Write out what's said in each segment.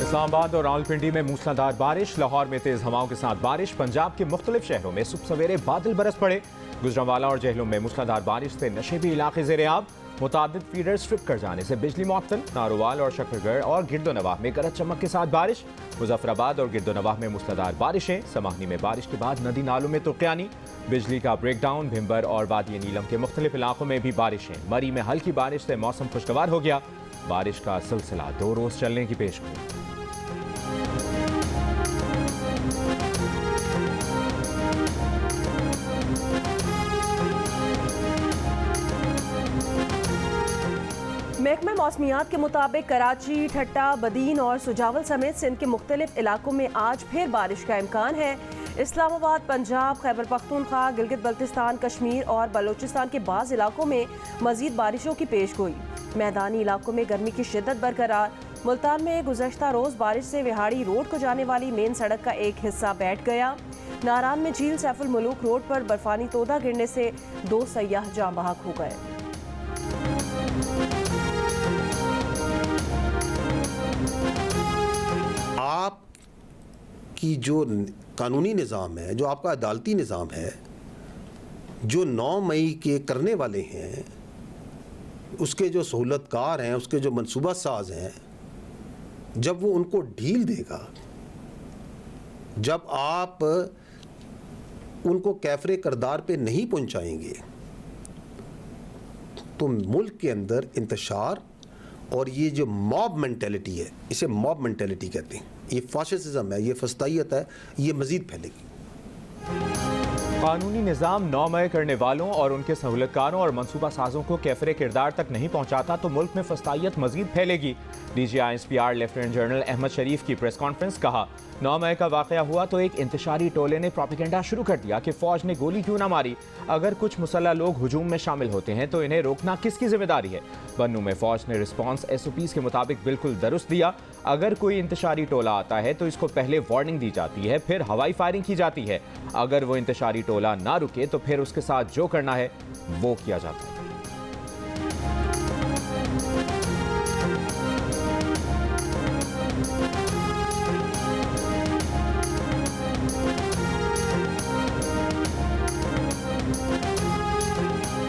इस्लामाबाद और रावलपिंडी में मूसलाधार बारिश, लाहौर में तेज हवाओं के साथ बारिश, पंजाब के मुख्तलिफ शहरों में सुबह सवेरे बादल बरस पड़े। गुजरांवाला और जहलम में मूसलाधार बारिश से नशेबी इलाके ज़ेर-ए-आब, मुतादिद फीडर स्ट्रिप कर जाने से बिजली मुअत्तल। नारोवाल और शकरगढ़ और गिरदोनवाह में गरज चमक के साथ बारिश, मुजफ्फराबाद और गिरदोनवाह में मूसलाधार बारिशें। समाहनी में बारिश के बाद नदी नालों में तुर्क़यानी, बिजली का ब्रेकडाउन। भिम्बर और वादी नीलम के मुख्तलिफ इलाकों में भी बारिशें। मरी में हल्की बारिश से मौसम खुशगवार हो गया। बारिश का सिलसिला 2 रोज चलने की पेशगोई। महकमा मौसमियात के मुताबिक कराची, ठट्टा, बदीन और सुजावल समेत सिंध के मुख्तलिफ इलाकों में आज फिर बारिश का इम्कान है। इस्लामाबाद, पंजाब, खैबर पख्तूनख्वा, गिलगित बल्तिस्तान, कश्मीर और बलोचिस्तान के बाज़ इलाकों में मजीद बारिशों की पेशगोई। मैदानी इलाकों में गर्मी की शिद्दत बरकरार। मुल्तान में गुज़श्ता रोज़ बारिश से विहाड़ी रोड को जाने वाली मेन सड़क का एक हिस्सा बैठ गया। नारान में झील सैफुल मुलूक रोड पर बर्फानी तोदा गिरने से 2 सयाह जाँ बहक हो गए। आपकी जो कानूनी निज़ाम है, जो आपका अदालती निज़ाम है, जो 9 मई के करने वाले हैं, उसके जो सहूलतकार हैं, उसके जो मंसूबा साज हैं, जब वो उनको ढील देगा, जब आप उनको कैफरे करदार पे नहीं पहुंचाएंगे, तो मुल्क के अंदर इंतशार और ये जो मॉब मेंटेलिटी है, इसे मॉब मेंटेलिटी कहते हैं, ये फाशिज्म है, ये फस्तायत है, ये मज़ीद फैलेगी। कानूनी निज़ाम 9 मई करने वालों और उनके सहूलतकारों और मनसूबा साजों को कैफरे किरदार तक नहीं पहुंचाता तो मुल्क में फस्तायत मजीद फैलेगी। DGI-ISPR लेफ्टिनेंट जनरल अहमद शरीफ की प्रेस कॉन्फ्रेंस। कहा, 9 मई का वाक़या हुआ तो एक इंतशारी टोले ने प्रोपेगेंडा शुरू कर दिया कि फ़ौज ने गोली क्यों ना मारी। अगर कुछ मुसल्लह लोग हुजूम में शामिल होते हैं तो इन्हें रोकना किसकी जिम्मेदारी है। बन्नू में फ़ौज ने रिस्पॉन्स SOPs के मुताबिक बिल्कुल दुरुस्त दिया। अगर कोई इंतशारी टोला आता है तो इसको पहले वार्निंग दी जाती है, फिर हवाई फायरिंग की जाती है। अगर वो इंतशारी टोला ना रुके तो फिर उसके साथ जो करना है वो किया जाता है।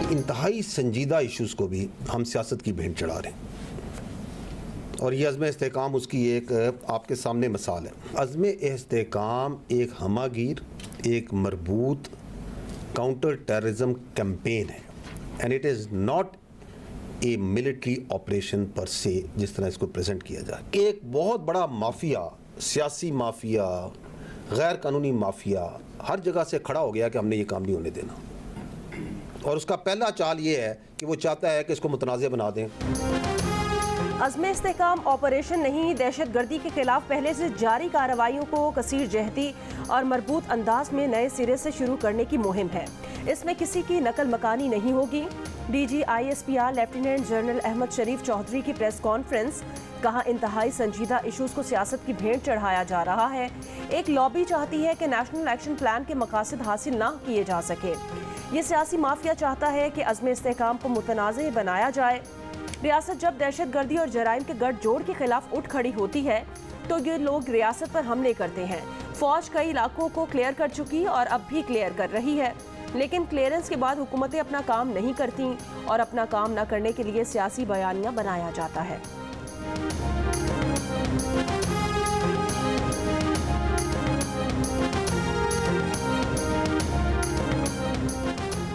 इंतहाई संजीदा इश्यूज़ को भी हम सियासत की भेंट चढ़ा रहे हैं और ये अज़्म इस्तेहकाम उसकी एक आपके सामने मिसाल है। अज़्म इस्तेहकाम एक हमागीर, एक मरबूत काउंटर टेररिज्म कैंपेन है and it is not a military operation पर से, जिस तरह इसको प्रेजेंट किया जाए। एक बहुत बड़ा माफिया, सियासी माफिया, गैर कानूनी माफिया हर जगह से खड़ा हो गया कि हमने ये काम नहीं होने देना, और उसका पहला चाल ये है कि वो चाहता है कि इसको मुतनाज़ बना दें। अज़्म इस्तेहकाम ऑपरेशन नहीं, दहशत गर्दी के खिलाफ पहले से जारी कार्रवाइयों को कसीर जहती और मरबूत अंदाज में नए सिरे से शुरू करने की मुहिम है। इसमें किसी की नकल मकानी नहीं होगी। DGI-ISPR lieutenant general Ahmed Sharif Chaudhry की प्रेस कॉन्फ्रेंस। कहा, इंतहाई संजीदा इशूज़ को सियासत की भेंट चढ़ाया जा रहा है। एक लॉबी चाहती है कि नेशनल एक्शन प्लान के मकासद हासिल ना किए जा सके। ये सियासी माफिया चाहता है कि अज़्म इस्तेहकाम को मुतनाज़ बनाया जाए। रियासत जब दहशत गर्दी और जराइम के गठजोड़ के खिलाफ उठ खड़ी होती है तो ये लोग रियासत पर हमले करते हैं। फौज कई इलाकों को क्लियर कर चुकी और अब भी क्लियर कर रही है, लेकिन क्लियरेंस के बाद हुकूमतें अपना काम नहीं करती और अपना काम न करने के लिए सियासी बयानियां बनाया जाता है।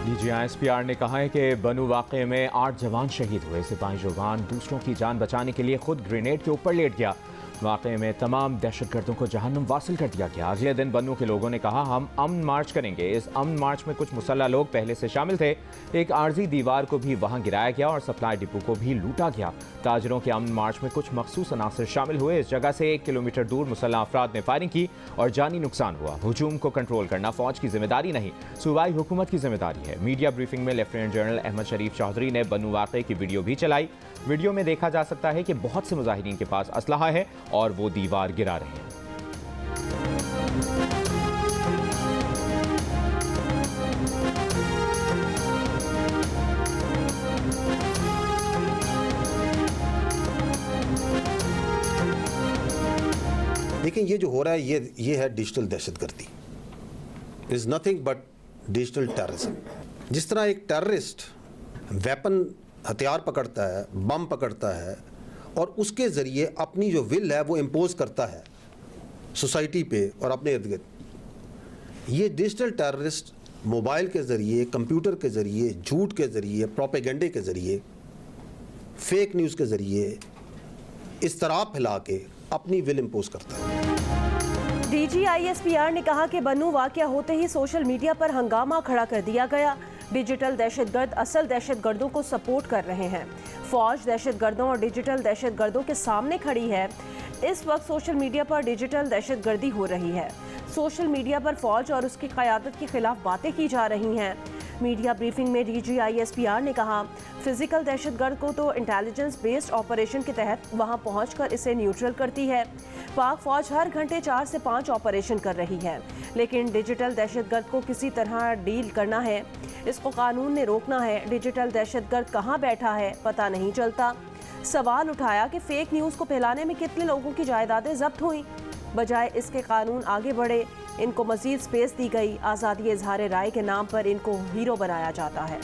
DGI-ISPR ने कहा है कि बन्नू वाक़े में 8 जवान शहीद हुए। सिपाही जवान दूसरों की जान बचाने के लिए खुद ग्रेनेड के ऊपर लेट गया। वाक़े में तमाम दहशतगर्दों को जहन्नुम वासिल कर दिया गया। अगले दिन बन्नू के लोगों ने कहा, हम अमन मार्च करेंगे। इस अमन मार्च में कुछ मुसल्लह लोग पहले से शामिल थे। एक आर्जी दीवार को भी वहां गिराया गया और सप्लाई डिपो को भी लूटा गया। ताजरों के अमन मार्च में कुछ मखसूस अनासर शामिल हुए। इस जगह से 1 किलोमीटर दूर मुसल्लह अफराद ने फायरिंग की और जानी नुकसान हुआ। हुजूम को कंट्रोल करना फौज की जिम्मेदारी नहीं, सूबाई हुकूमत की जिम्मेदारी है। मीडिया ब्रीफिंग में लेफ्टिनेंट जनरल अहमद शरीफ चौधरी ने बन्नू वाक़े की वीडियो भी चलाई। वीडियो में देखा जा सकता है कि बहुत से मुजाहिरीन के पास असलहा है और वो दीवार गिरा रहे हैं। लेकिन ये जो हो रहा है ये है डिजिटल दहशतगर्दी, is nothing but digital terrorism. जिस तरह एक टेररिस्ट वेपन हथियार पकड़ता है, बम पकड़ता है और उसके ज़रिए अपनी जो विल है वो इम्पोज करता है सोसाइटी पे और अपने इर्द गिर्द, ये डिजिटल टेररिस्ट मोबाइल के ज़रिए, कंप्यूटर के ज़रिए, झूठ के ज़रिए, प्रोपेगेंडे के ज़रिए, फेक न्यूज़ के ज़रिए इस्तराब फैला के अपनी विल इम्पोज करता है। डीजी ISPR ने कहा कि बन्नू वाक़या होते ही सोशल मीडिया पर हंगामा खड़ा कर दिया गया। डिजिटल दहशतगर्द असल दहशतगर्दों को सपोर्ट कर रहे हैं। फौज दहशतगर्दों और डिजिटल दहशतगर्दों के सामने खड़ी है। इस वक्त सोशल मीडिया पर डिजिटल दहशतगर्दी हो रही है। सोशल मीडिया पर फौज और उसकी क़यादत के खिलाफ बातें की जा रही हैं। मीडिया ब्रीफिंग में डीजी ISPR ने कहा, फिजिकल दहशतगर्द को तो इंटेलिजेंस बेस्ड ऑपरेशन के तहत वहां पहुंचकर इसे न्यूट्रल करती है। पाक फौज हर घंटे 4 से 5 ऑपरेशन कर रही है, लेकिन डिजिटल दहशतगर्द को किसी तरह डील करना है, इसको कानून ने रोकना है। डिजिटल दहशतगर्द कहां बैठा है पता नहीं चलता। सवाल उठाया कि फेक न्यूज़ को फैलाने में कितने लोगों की जायदादें जब्त हुई। बजाय इसके कानून आगे बढ़े, इनको मजीद स्पेस दी गई। आज़ादी इजहार राय के नाम पर इनको हीरो बनाया जाता है।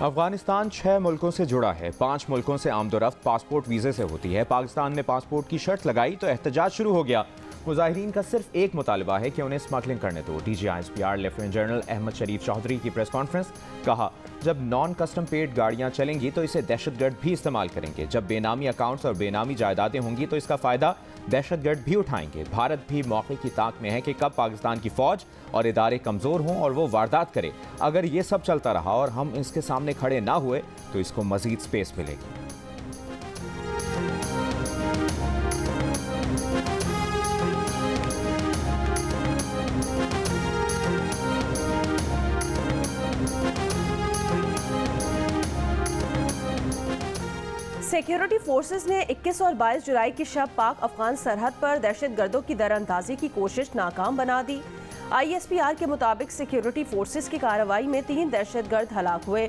अफगानिस्तान 6 मुल्कों से जुड़ा है। 5 मुल्कों से आमदोरफ्त पासपोर्ट वीज़े से होती है। पाकिस्तान ने पासपोर्ट की शर्त लगाई तो एहतजाज शुरू हो गया। मुजाहिरीन का सिर्फ एक मुतालबा है कि उन्हें स्मगलिंग करने दो। DG ISPR lieutenant general Ahmed Sharif Chaudhry की प्रेस कॉन्फ्रेंस, कहा जब नॉन कस्टम पेड गाड़ियां चलेंगी तो इसे दहशतगर्द भी इस्तेमाल करेंगे। जब बेनामी अकाउंट्स और बेनामी जायदादें होंगी तो इसका फ़ायदा दहशतगर्द भी उठाएंगे। भारत भी मौके की ताक में है कि कब पाकिस्तान की फ़ौज और इदारे कमज़ोर हों और वो वारदात करे। अगर ये सब चलता रहा और हम इसके सामने खड़े ना हुए तो इसको मज़ीद स्पेस मिलेगी। सिक्योरिटी फोर्सेस ने 21 और 22 जुलाई की शब पाक अफगान सरहद पर दहशतगर्दों की दरअंदाजी की कोशिश नाकाम बना दी। ISPR के मुताबिक सिक्योरिटी फोर्सेस की कार्रवाई में 3 दहशतगर्द हलाक हुए।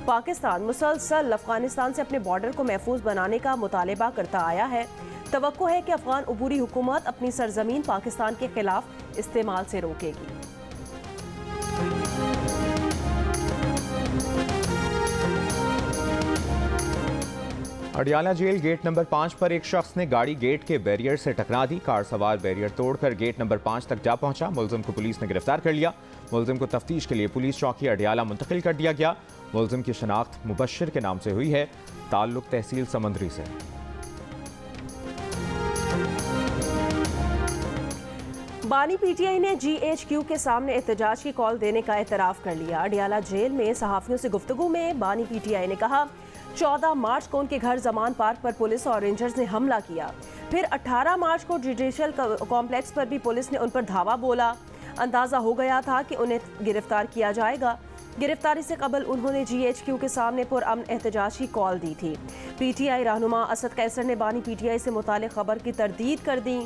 पाकिस्तान मुसलसल अफगानिस्तान से अपने बॉर्डर को महफूज बनाने का मुतालबा करता आया है। तवक्को है कि अफगान अबूरी हुकूमत अपनी सरजमीन पाकिस्तान के खिलाफ इस्तेमाल से रोकेगी। अडियाला जेल गेट नंबर 5 पर एक शख्स ने गाड़ी गेट के बैरियर से टकरा दी। कार सवार बैरियर तोड़कर गेट नंबर 5 तक जा पहुंचा। मुलजिम को पुलिस ने गिरफ्तार कर लिया। मुलजिम को तफ्तीश के लिए पुलिस चौकी अडियाला मुंतकिल कर दिया गया। मुलजिम की शनाख्त मुबश्शिर के नाम से हुई है। ताल्लुक तहसील समंदरी से। बानी PTI ने GHQ के सामने एहतजाज की कॉल देने का एतराफ़ कर लिया। अडियाला जेल में सहाफ़ियों से गुफ्तगू में बानी PTI ने कहा, 14 मार्च को उनके घर जमान पार्क पर पुलिस और रेंजर्स ने हमला किया। फिर 18 मार्च को जुडिशल कॉम्प्लेक्स पर भी पुलिस ने उन पर धावा बोला। अंदाज़ा हो गया था कि उन्हें गिरफ्तार किया जाएगा। गिरफ्तारी से कबल उन्होंने GHQ के सामने पुरअमन एहतजाज की कॉल दी थी। PTI रहनुमा असद कैसर ने बानी PTI से मुतालिक खबर की तरदीद कर दी।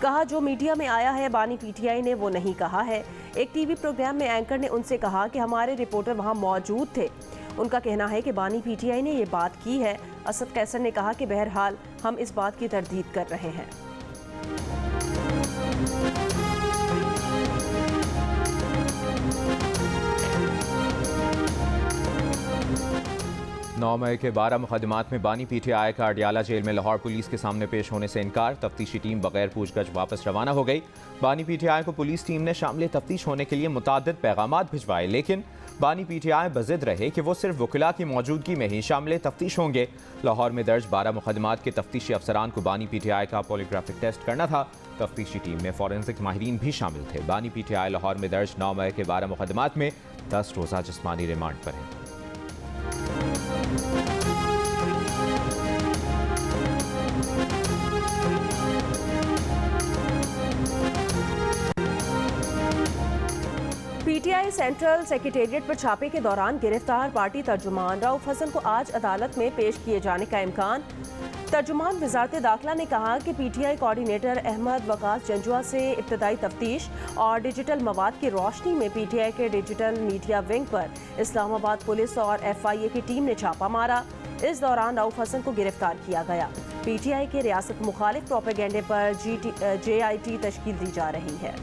कहा, जो मीडिया में आया है बानी PTI ने वो नहीं कहा है। एक TV प्रोग्राम में एंकर ने उनसे कहा कि हमारे रिपोर्टर वहाँ मौजूद थे। उनका कहना है कि बानी PTI ने ये बात की है। असद कैसर ने कहा कि बहरहाल हम इस बात की तरदीद कर रहे हैं। 9 मई के 12 मुकदमात में बानी PTI का अडियाला जेल में लाहौर पुलिस के सामने पेश होने से इनकार। तफ्तीशी टीम बगैर पूछगछ वापस रवाना हो गई। बानी PTI को पुलिस टीम ने शामिल तफ्तीश होने के लिए मुताद्दिद पैगामात भिजवाए, लेकिन बानी PTI बज़िद रहे कि वो सिर्फ वकिला की मौजूदगी में ही शामिल तफ्तीश होंगे। लाहौर में दर्ज 12 मुकदमात के तफ्तीशी अफसरान को बानी PTI का पॉलीग्राफिक टेस्ट करना था। तफ्तीशी टीम में फॉरेंसिक माहिरीन भी शामिल थे। बानी PTI लाहौर में दर्ज 9 मई के 12 मुकदमात में 10 रोज़ा जिस्मानी रिमांड पर है। PTI सेंट्रल सेक्रेटेरिएट पर छापे के दौरान गिरफ्तार पार्टी तर्जुमान रऊफ हसन को आज अदालत में पेश किए जाने का इम्कान। तर्जुमान वजारत दाखिला ने कहा कि PTI कोऑर्डिनेटर अहमद वकास जंजुआ से इब्तदाई तफ्तीश और डिजिटल मवाद की रोशनी में PTI के डिजिटल मीडिया विंग पर इस्लामाबाद पुलिस और FIA की टीम ने छापा मारा। इस दौरान रऊफ हसन को गिरफ्तार किया गया। पीटीआई के रियासत मुखालिफ प्रोपेगेंडे पर JIT तश्कील दी जा रही है।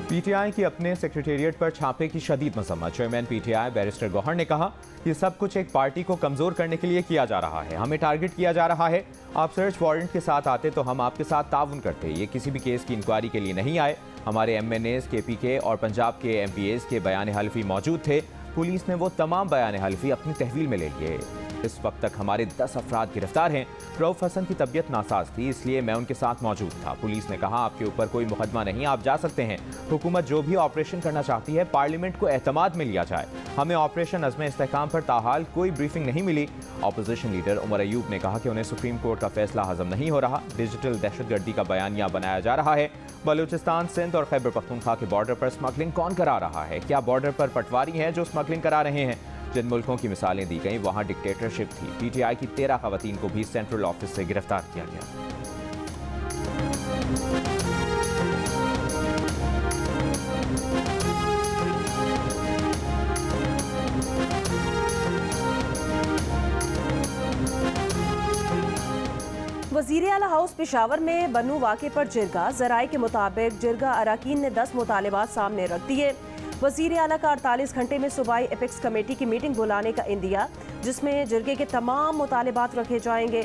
पीटीआई की अपने सेक्रेटेरिएट पर छापे की शदीद मजम्मत। चेयरमैन पीटीआई बैरिस्टर गौहर ने कहा, ये सब कुछ एक पार्टी को कमजोर करने के लिए किया जा रहा है, हमें टारगेट किया जा रहा है। आप सर्च वारंट के साथ आते तो हम आपके साथ ताउन करते। ये किसी भी केस की इंक्वायरी के लिए नहीं आए। हमारे MNAs, KPK और पंजाब के MPAs के बयान हल्फी मौजूद थे। पुलिस ने वो तमाम बयान हल्फी अपनी तहवील में ले लिए। इस वक्त तक हमारे 10 अफराद गिरफ्तार हैं। रऊफ हसन की तबीयत नासाज थी, इसलिए मैं उनके साथ मौजूद था। पुलिस ने कहा, आपके ऊपर कोई मुकदमा नहीं, आप जा सकते हैं। हुकूमत जो भी ऑपरेशन करना चाहती है, पार्लियामेंट को एतमाद में लिया जाए। हमें ऑपरेशन अज़्म इस्तेहकाम पर ताहाल कोई ब्रीफिंग नहीं मिली। अपोजिशन लीडर उमर अयूब ने कहा कि उन्हें सुप्रीम कोर्ट का फैसला हजम नहीं हो रहा। डिजिटल दहशतगर्दी का बयानिया बनाया जा रहा है। बलूचिस्तान, सिंध और खैबर पख्तूनख्वा के बॉर्डर पर स्मगलिंग कौन करा रहा है? क्या बॉर्डर पर पटवारी हैं जो स्मगलिंग करा रहे हैं? जिन मुल्कों की मिसालें दी गई वहां डिक्टेटरशिप थी। पीटीआई की 13 खवातीन को भी सेंट्रल ऑफिस से गिरफ्तार किया गया। वज़ीर आला हाउस पेशावर में बनू वाक़े पर जिरगा। ज़राए के मुताबिक जिरगा अरकान ने 10 मुतालबात सामने रख दिए। वज़ीर आला का 48 घंटे में सूबाई एपेक्स कमेटी की मीटिंग बुलाने का इंदिया, जिसमें जिरगे के तमाम मुतालबात रखे जाएंगे।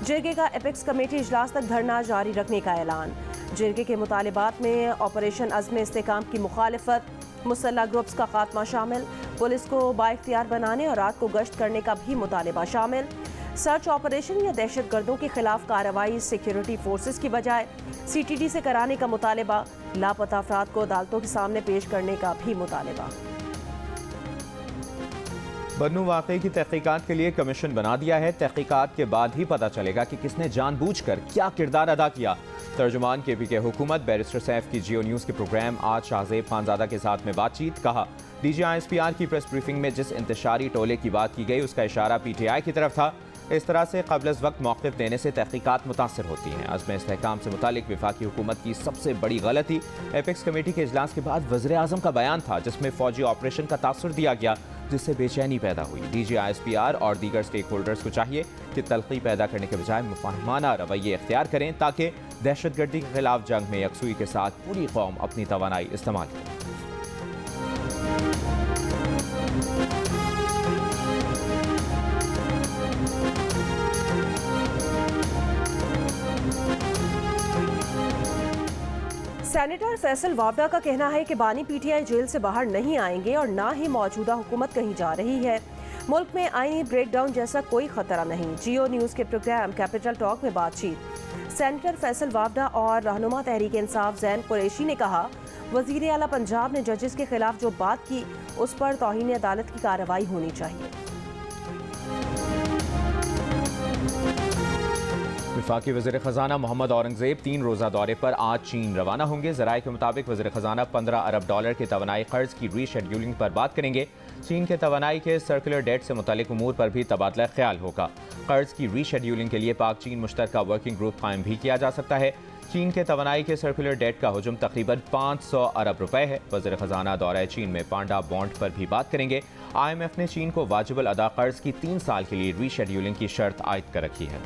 जिरगे का एपेक्स कमेटी इजलास तक धरना जारी रखने का ऐलान। जिरगे के मुतालबात में ऑपरेशन अज़्म इस्तेहकाम की मुखालिफत, मुसल्लह ग्रुप्स का खात्मा शामिल, पुलिस को बाइख्तियार बनाने और रात को गश्त करने का भी मुतालबा शामिल, सर्च ऑपरेशन या दहशतगर्दों के खिलाफ कार्रवाई सिक्योरिटी फोर्सेस की बजाय CTD से कराने का मुतालबा, लापता अफराद को अदालतों के सामने पेश करने का भी मुतालबा। बनू वाक़े की तहकीकात के लिए कमीशन बना दिया है। तहकीकात के बाद ही पता चलेगा कि किसने जानबूझकर क्या किरदार अदा किया। तर्जुमान KPK हुकूमत बैरिस्टर सैफ की जियो न्यूज़ के प्रोग्राम आज शाहजेब खानजादा के साथ में बातचीत। कहा, DG ISPR की प्रेस ब्रीफिंग में जिस इंतशारी टोले की बात की गई उसका इशारा PTI की तरफ था। इस तरह से क़ब्ल अज़ वक्त मौक़िफ़ देने से तहकीकात मुतासर होती हैं। अज़्म इस्तेहकाम से मुतालिक वफाकी हुकूमत की सबसे बड़ी गलती एपेक्स कमेटी के इजलास के बाद वज़ीर आज़म का बयान था, जिसमें फ़ौजी ऑपरेशन का तासुर दिया गया, जिससे बेचैनी पैदा हुई। DG ISPR और दीगर स्टेक होल्डर्स को चाहिए कि तलख़ी पैदा करने के बजाय मुफ़ाहमाना रवैये इख्तियार करें, ताकि दहशतगर्दी के खिलाफ जंग में यकसुई के साथ पूरी कौम अपनी तवानाई इस्तेमाल करे। सेनेटर फैसल वावडा का कहना है कि बानी PTI जेल से बाहर नहीं आएंगे और ना ही मौजूदा हुकूमत कहीं जा रही है। मुल्क में आईनी ब्रेकडाउन जैसा कोई खतरा नहीं। जियो न्यूज़ के प्रोग्राम कैपिटल टॉक में बातचीत। सेनेटर फैसल वावडा और रहनुमा तहरीक इंसाफ ज़ैन कुरैशी ने कहा, वज़ीर आला पंजाब ने जजेस के खिलाफ जो बात की उस पर तौहीन अदालत की कार्रवाई होनी चाहिए। वफाकी वज़ीर ख़ज़ाना मोहम्मद औरंगज़ेब 3 रोज़ा दौरे पर आज चीन रवाना होंगे। ज़राए के मुताबिक वज़ीर ख़ज़ाना 15 अरब डॉलर के तवानाई क़र्ज़ की रीशेड्यूलिंग पर बात करेंगे। चीन के तवानाई के सर्कुलर डेट से मुतालिक उमूर पर भी तबादला ख्याल होगा। क़र्ज़ की रीशेड्यूलिंग के लिए पाक चीन मुश्तरका वर्किंग ग्रुप कायम भी किया जा सकता है। चीन के तवानाई के सर्कुलर डेट का हुजूम तकरीबन 500 अरब रुपए है। वज़ीर ख़ज़ाना दौरा चीन में पांडा बॉन्ड पर भी बात करेंगे। IMF ने चीन को वाजिबुल अदा क़र्ज़ की 3 साल के लिए रीशेड्यूलिंग की शर्त आयद कर रखी है।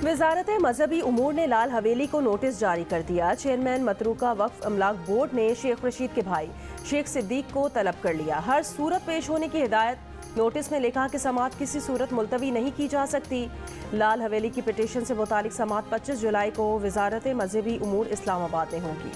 वज़ारत मजहबी उमूर ने लाल हवेली को नोटिस जारी कर दिया। चेयरमैन मतरूका वक्फ अमलाक बोर्ड ने शेख रशीद के भाई शेख सिद्दीक को तलब कर लिया। हर सूरत पेश होने की हिदायत। नोटिस में लिखा कि समात किसी सूरत मुलतवी नहीं की जा सकती। लाल हवेली की पिटीशन से मुतालिक समात 25 जुलाई को वज़ारत मजहबी उमूर इस्लामाबाद में होगी।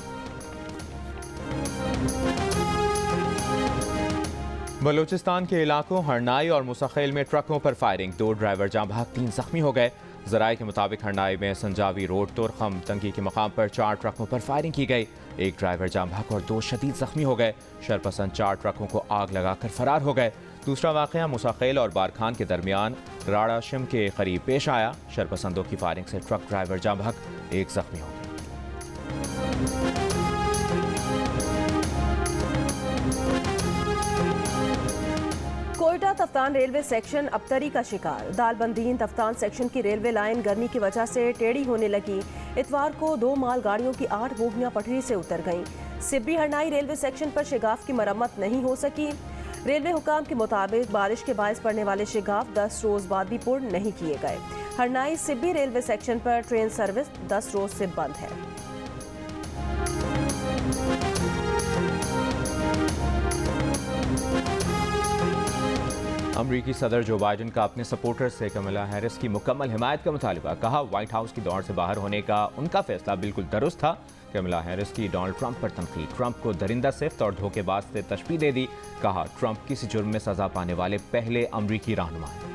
बलूचिस्तान के इलाकों हरनाई और मुसखेल में ट्रकों पर फायरिंग, 2 ड्राइवर जाँ भाग 3 जख्मी हो गए। ज़राए के मुताबिक हरनाई में संजावी रोड तुरखम तंगी के मकाम पर 4 ट्रकों पर फायरिंग की गई। 1 ड्राइवर जाँ भाग और 2 शदीद जख्मी हो गए। शरपसंद 4 ट्रकों को आग लगाकर फरार हो गए। दूसरा वाक़या मुसखेल और बारखान के दरमियान राड़ा शिम के करीब पेश आया। शरपसंदों की फायरिंग से ट्रक ड्राइवर जाँ भाग 1 जख्मी हो गया। कोयटा तफ्तान रेलवे सेक्शन अबतरी का शिकार। दालबंदीन तफ्तान सेक्शन की रेलवे लाइन गर्मी की वजह से टेढ़ी होने लगी। इतवार को 2 माल गाड़ियों की 8 बोगियां पटरी से उतर गईं। सिब्बी हरनाई रेलवे सेक्शन पर शिगाफ की मरम्मत नहीं हो सकी। रेलवे हुकाम के मुताबिक बारिश के बायस पड़ने वाले शिगाफ 10 रोज बाद भी पूर्ण नहीं किए गए। हरनाई सिब्बी रेलवे सेक्शन पर ट्रेन सर्विस 10 रोज से बंद है। अमरीकी सदर जो बाइडन का अपने सपोर्टर्स से कमला हैरिस की मुकम्मल हिमायत का मुतालबा। कहा, व्हाइट हाउस की दौड़ से बाहर होने का उनका फैसला बिल्कुल दुरुस्त था। कमला हैरिस की डोनाल्ड ट्रंप पर तनकीद। ट्रंप को दरिंदा सिफ्त और धोखेबाज से तशबीह दे दी। कहा, ट्रंप किसी जुर्म में सजा पाने वाले पहले अमरीकी रहनुमा हैं।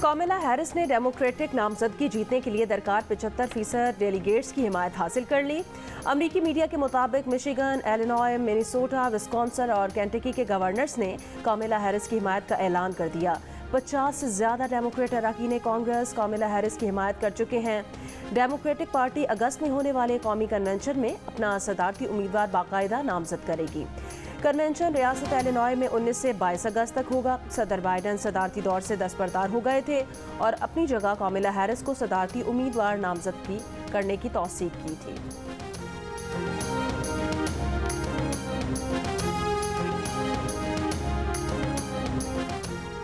कमला हैरिस ने डेमोक्रेटिक नामजदगी जीतने के लिए दरकार 75% डेलीगेट्स की हिमायत हासिल कर ली। अमरीकी मीडिया के मुताबिक मिशिगन, इलिनॉय, मिनेसोटा, विस्कॉन्सिन और केंटकी के गवर्नर्स ने कमला हैरिस की हिमायत का ऐलान कर दिया। 50 से ज्यादा डेमोक्रेट अरकान कांग्रेस कमला हैरिस की हिमायत कर चुके हैं। डेमोक्रेटिक पार्टी अगस्त में होने वाले कौमी कन्वेंशन में अपना सदारती उम्मीदवार बाकायदा नामजद करेगी। कन्वेंशन रियासत इलिनॉय में 19 से 22 अगस्त तक होगा। सदर बाइडन सदारती दौर से दस्तबरदार हो गए थे और अपनी जगह कमला हैरिस को सदारती उम्मीदवार नामजद करने की तौसीक की थी।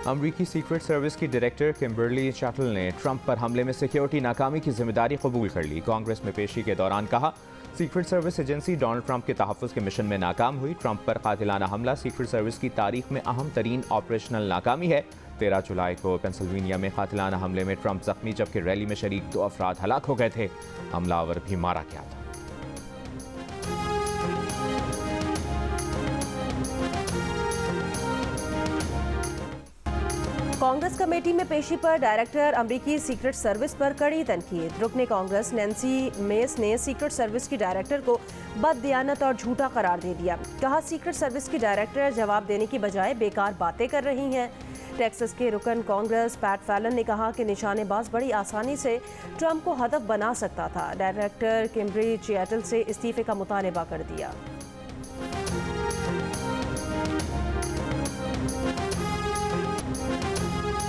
अमरीकी सीक्रेट सर्विस की डायरेक्टर किम्बरली चैटल ने ट्रंप पर हमले में सिक्योरिटी नाकामी की जिम्मेदारी कबूल कर ली। कांग्रेस में पेशी के दौरान कहा, secret service agency Donald Trump के तहफ़्फ़ुज़ के मिशन में नाकाम हुई। ट्रंप पर कातिलाना हमला सीक्रेट सर्विस की तारीख में अहम तरीन ऑपरेशनल नाकामी है। 13 जुलाई को पेंसिल्वेनिया में कातिलाना हमले में ट्रंप जख्मी, जबकि रैली में शरीक 2 अफराद हलाक हो गए थे। हमलावर भी मारा गया था। कांग्रेस कमेटी में पेशी पर डायरेक्टर अमरीकी सीक्रेट सर्विस पर कड़ी तनकीद। रुकने कांग्रेस नैन्सी मेस ने सीक्रेट सर्विस की डायरेक्टर को बददियानत और झूठा करार दे दिया। कहा, सीक्रेट सर्विस की डायरेक्टर जवाब देने की बजाय बेकार बातें कर रही हैं। टेक्सास के रुकन कांग्रेस पैट फैलन ने कहा कि निशानेबाज बड़ी आसानी से ट्रंप को हदफ बना सकता था। डायरेक्टर किम्बरली चैटल से इस्तीफे का मुतालबा कर दिया।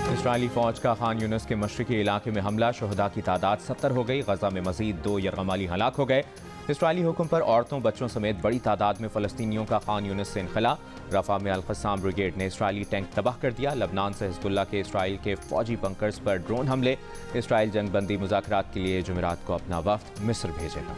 इस्राएली फौज का खान यूनिस के मशरकी इलाके में हमला, शहदा की तादाद 70 हो गई। गजा में मजीद 2 यरगमाली हलाक हो गए। इस्राएली हुक्म पर औरतों बच्चों समेत बड़ी तादाद में फ़लस्तीनियों का खान यूनिस से इनखला। रफा में अल-क़स्साम ब्रिगेड ने इस्राएली टैंक तबाह कर दिया। लबनान से हिज़्बुल्लाह के इस्राएल के फौजी बंकर्स पर ड्रोन हमले। इस्राएल जंगबंदी मुज़ाकरात के लिए जुमेरात को अपना वफ्द मिस्र भेजेगा।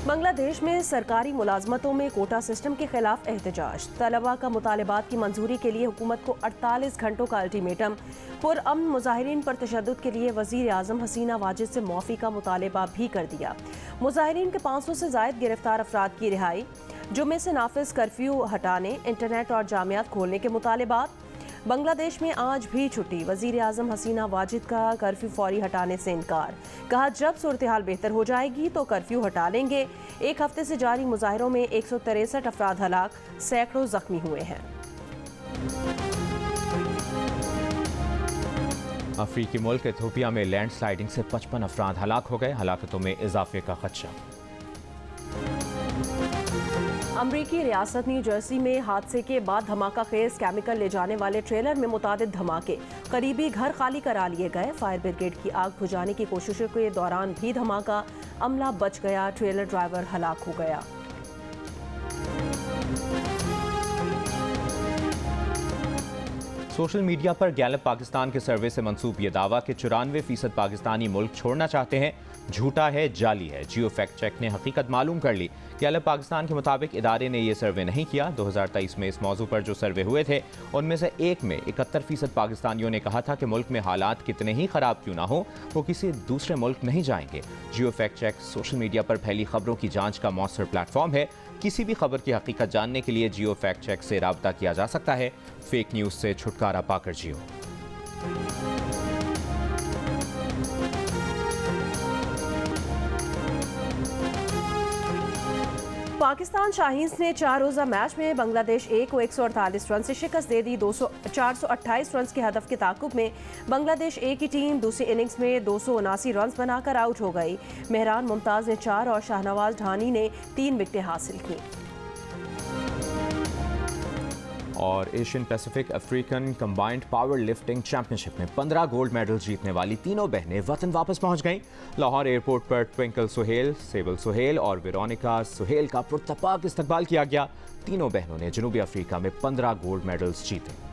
बांग्लादेश में सरकारी मुलाजमतों में कोटा सिस्टम के खिलाफ एहतजाज। तलबा का मुतालबात की मंजूरी के लिए हुकूमत को 48 घंटों का अल्टीमेटम। पुरअमन मुजाहिरीन पर तशद्दुद के लिए वज़ीर आज़म हसीना वाजिद से मुआफ़ी का मुतालबा भी कर दिया। मुजाहिरीन के 500 से ज़ायद गिरफ्तार अफराद की रिहाई। जुमे से नाफिज कर्फ्यू हटाने, इंटरनेट और जामियात खोलने के मुतालबात। बांग्लादेश में आज भी छुट्टी। वज़ीर आज़म हसीना वाजिद का कर्फ्यू फौरी हटाने से इनकार। कहा, जब सूरत हाल बेहतर हो जाएगी तो कर्फ्यू हटा लेंगे। 1 हफ्ते से जारी मुजाहिरों में 163 अफराद हलाक, सैकड़ों जख्मी हुए हैं। अफ्रीकी मुल्क इथियोपिया में लैंडस्लाइडिंग से 55 अफराद हलाक हो गए। हलाकतों में इजाफे का खदशा। अमरीकी रियासत न्यू जर्सी में हादसे के बाद धमाका खेज केमिकल ले जाने वाले ट्रेलर में मुतादिद धमाके। करीबी घर खाली करा लिए गए। फायर ब्रिगेड की आग बुझाने की कोशिशों के दौरान भी धमाका, अमला बच गया, ट्रेलर ड्राइवर हलाक हो गया। सोशल मीडिया पर गैलप पाकिस्तान के सर्वे से मंसूब ये दावा कि 94% पाकिस्तानी मुल्क छोड़ना चाहते हैं झूठा है, जाली है। जियो फैक्ट चेक ने हकीकत मालूम कर ली। गैलप पाकिस्तान के मुताबिक इदारे ने यह सर्वे नहीं किया। 2023 में इस मौजू पर जो सर्वे हुए थे उनमें से एक में 71% पाकिस्तानियों ने कहा था कि मुल्क में हालात कितने ही खराब क्यों ना हो वो किसी दूसरे मुल्क नहीं जाएंगे। जियो फैक्ट चेक सोशल मीडिया पर फैली खबरों की जांच का मौसर प्लेटफॉर्म है। किसी भी खबर की हकीकत जानने के लिए जियो फैक्ट चेक से राब्ता किया जा सकता है। फेक न्यूज़ से छुटकारा पाकर जियो। पाकिस्तान शाहीन्स ने 4 रोज़ा मैच में बांग्लादेश ए को 148 रन से शिकस्त दे दी। 428 रन के हदफ के ताकुब में बांग्लादेश ए की टीम दूसरी इनिंग्स में 279 रन बनाकर आउट हो गई। मेहरान मुमताज़ ने 4 और शाहनवाज ढानी ने 3 विकेटें हासिल की। और Asian Pacific African combined power lifting championship में 15 गोल्ड मेडल जीतने वाली तीनों बहनें वतन वापस पहुंच गईं। लाहौर एयरपोर्ट पर ट्विंकल सुहेल, सेबल सुहेल और वेरोनिका सुहेल का पुरतपाक इस्तकबाल किया गया। तीनों बहनों ने जनूबी अफ्रीका में 15 गोल्ड मेडल्स जीते।